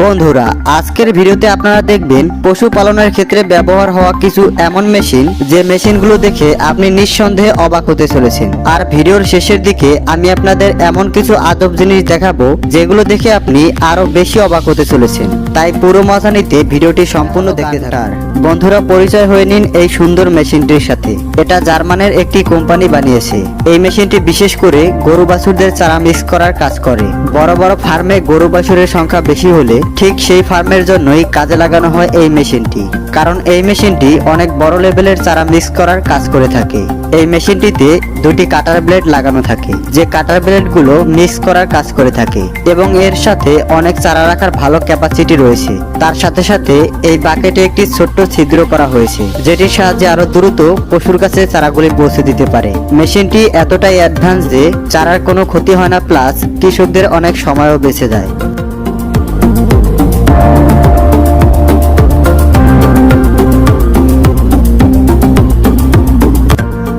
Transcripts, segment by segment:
বন্ধুরা, আজকের ভিডিওতে আপনারা দেখবেন পশুপালনের ক্ষেত্রে ব্যবহার হওয়া কিছু এমন মেশিন, যে মেশিনগুলো দেখে আপনি নিঃসন্দেহে অবাক হতে চলেছেন। আর ভিডিওর শেষের দিকে আমি আপনাদের এমন কিছু আজব জিনিস দেখাবো যেগুলো দেখে আপনি আরো বেশি অবাক হতে চলেছেন। তাই পুরো মজা নিতে ভিডিওটি সম্পূর্ণ দেখতে থাকুন। বন্ধুরা, পরিচয় হয়ে নিন এই সুন্দর মেশিনটির সাথে। এটা জার্মানের একটি কোম্পানি বানিয়েছে। এই মেশিনটি বিশেষ করে গরু বাছুরদের চারা মিক্স করার কাজ করে। বড় বড় ফার্মে গরু বাছুরের সংখ্যা বেশি হলে ঠিক সেই ফার্মের জন্যই কাজে লাগানো হয় এই মেশিনটি, কারণ এই মেশিনটি অনেক বড় লেভেলের চারা মিক্স করার কাজ করে থাকে। এই মেশিনটিতে দুটি কাটার ব্লেড লাগানো থাকে, যে কাটার ব্লেডগুলো মিক্স করার কাজ করে থাকে, এবং এর সাথে অনেক চারা রাখার ভালো ক্যাপাসিটি রয়েছে। তার সাথে সাথে এই বাকেটে একটি ছোট্ট ছিদ্র করা হয়েছে, যেটির সাহায্যে আরো দ্রুত পশুর কাছে চারাগুলি পৌঁছে দিতে পারে। মেশিনটি এতটাই অ্যাডভান্স যে চারার কোনো ক্ষতি হয় না, প্লাস কৃষকদের অনেক সময়ও বেঁচে যায়।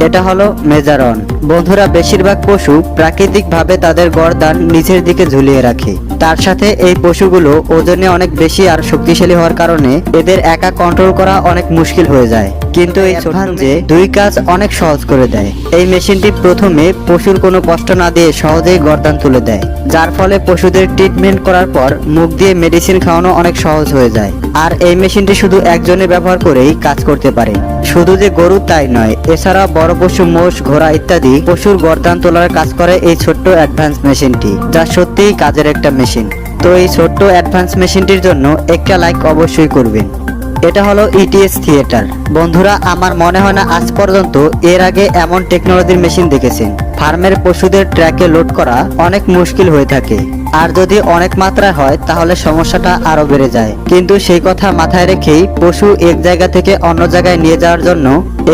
এটা হলো মেজারন। বন্ধুরা, বেশিরভাগ পশু প্রাকৃতিকভাবে তাদের গর্দান নিচের দিকে ঝুলিয়ে রাখে। তার সাথে এই পশুগুলো ওজনে অনেক বেশি আর শক্তিশালী হওয়ার কারণে এদের একা কন্ট্রোল করা অনেক মুশকিল হয়ে যায়, কিন্তু এই যে দুই কাজ অনেক সহজ করে দেয়। এই মেশিনটি প্রথমে পশুর কোনো কষ্ট না দিয়ে সহজেই গর্দান তুলে দেয়, যার ফলে পশুদের ট্রিটমেন্ট করার পর মুখ দিয়ে মেডিসিন খাওয়ানো অনেক সহজ হয়ে যায়। আর এই মেশিনটি শুধু একজনে ব্যবহার করেই কাজ করতে পারে। শুধু যে গরু তাই নয়, এছাড়া বড় পশু, মোষ, ঘোড়া ইত্যাদি পশুর গর্দান তোলার কাজ করে এই ছোট্ট অ্যাডভান্স মেশিনটি, যা সত্যিই কাজের একটা মেশিন। তো এই ছোট্ট অ্যাডভান্স মেশিনটির জন্য একটা লাইক অবশ্যই করবেন। এটা হলো ইটিএস থিয়েটার। বন্ধুরা, আমার মনে হয় না আজ পর্যন্ত এর আগে এমন টেকনোলজির মেশিন দেখেছেন। ফার্মের পশুদের ট্র্যাকে লোড করা অনেক মুশকিল হয়ে থাকে, আর যদি অনেক মাত্রায় হয় তাহলে সমস্যাটা আরো বেড়ে যায়। কিন্তু সেই কথা মাথায় রেখেই পশু এক জায়গা থেকে অন্য জায়গায় নিয়ে যাওয়ার জন্য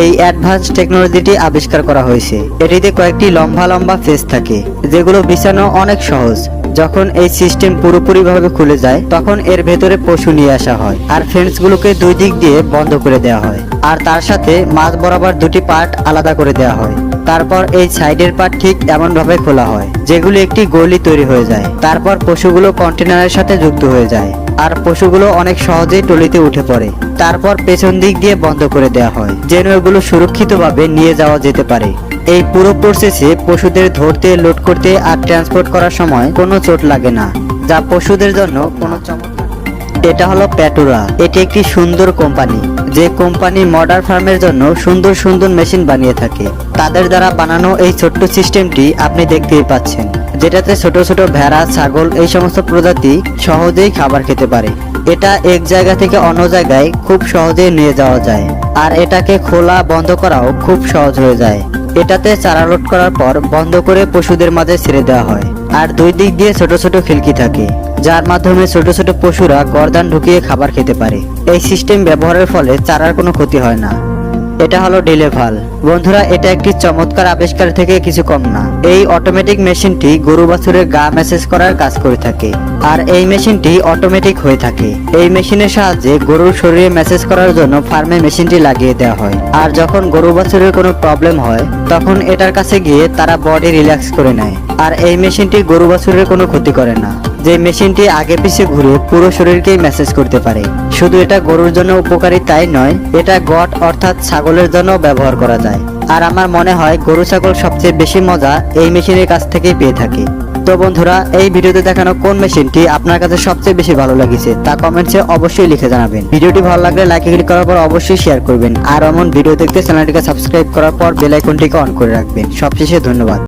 এই অ্যাডভান্স টেকনোলজিটি আবিষ্কার করা হয়েছে। এটিতে কয়েকটি লম্বা লম্বা ফেস থাকে, যেগুলো বিছানো অনেক সহজ। যখন এই সিস্টেম পুরোপুরিভাবে খুলে যায়, তখন এর ভেতরে পশু নিয়ে আসা হয়, আর ফেন্সগুলোকে দুই দিক দিয়ে বন্ধ করে দেওয়া হয়, আর তার সাথে মাঝ বরাবর দুটি পার্ট আলাদা করে দেওয়া হয়। তারপর এই সাইডের পার্ট ঠিক এমন ভাবে খোলা হয় যেগুলো একটি গলি তৈরি হয়ে যায়। তারপর পশুগুলো কন্টেনারের সাথে যুক্ত হয়ে যায়, আর পশুগুলো অনেক সহজেই টলিতে উঠে পড়ে। তারপর পেছন দিক দিয়ে বন্ধ করে দেওয়া হয়, যেন এগুলো সুরক্ষিতভাবে নিয়ে যাওয়া যেতে পারে। এই পুরো প্রসেসে পশুদের ধরতে, লোড করতে আর ট্রান্সপোর্ট করার সময় কোনো চোট লাগে না, যা পশুদের জন্য কোনো চমৎকার। এটা হলো প্যাটুরা। এটি একটি সুন্দর কোম্পানি, যে কোম্পানি মডার্ন ফার্মের জন্য সুন্দর সুন্দর মেশিন বানিয়ে থাকে। তাদের দ্বারা বানানো এই ছোট্ট সিস্টেমটি আপনি দেখতেই পাচ্ছেন, যেটাতে ছোট ছোট ভেড়া, ছাগল এই সমস্ত প্রজাতি সহজেই খাবার খেতে পারে। এটা এক জায়গা থেকে অন্য জায়গায় খুব সহজেই নিয়ে যাওয়া যায়, আর এটাকে খোলা বন্ধ করাও খুব সহজ হয়ে যায়। এটাতে চারা লোড করার পর বন্ধ করে পশুদের মাঝে ছেড়ে দেওয়া হয়, আর দুই দিক দিয়ে ছোট ছোট খিলকি থাকে, যার মাধ্যমে ছোট ছোট পশুরা গর্দান ঢুকিয়ে খাবার খেতে পারে। এই সিস্টেম ব্যবহারের ফলে চারার কোনো ক্ষতি হয় না। এটা হলো ডিলেভাল। বন্ধুরা, এটা একটি চমৎকার আবিষ্কার থেকে কিছু কম না। এই অটোমেটিক মেশিনটি গরু বাছুরের গা ম্যাসেজ করার কাজ করে থাকে, আর এই মেশিনটি অটোমেটিক হয়ে থাকে। এই মেশিনের সাহায্যে গরুর শরীরে মেসেজ করার জন্য ফার্মে মেশিনটি লাগিয়ে দেওয়া হয়, আর যখন গরু বাছুরের কোনো প্রবলেম হয় তখন এটার কাছে গিয়ে তারা বডি রিল্যাক্স করে নেয়। আর এই মেশিনটি গরু বাছুরের কোনো ক্ষতি করে না, যে মেশিনটি আগে পিছে ঘুরে পুরো শরীরকেই মেসেজ করতে পারে। শুধু এটা গরুর জন্য উপকারী তাই নয়, এটা গট অর্থাৎ ছাগলের জন্য ব্যবহার করা যায়। আর আমার মনে হয় গরু ছাগল সবচেয়ে বেশি মজা এই মেশিনের কাছ থেকেই পেয়ে থাকে। তো বন্ধুরা, এই ভিডিওতে দেখানো কোন মেশিনটি আপনার কাছে সবচেয়ে বেশি ভালো লেগেছে তা কমেন্টসে অবশ্যই লিখে জানাবেন। ভিডিওটি ভালো লাগলে লাইক ক্লিক করার পর অবশ্যই শেয়ার করবেন, আর এমন ভিডিও দেখতে চ্যানেলটিকে সাবস্ক্রাইব করার পর বেল আইকনটিকে অন করে রাখবেন। সবশেষে ধন্যবাদ।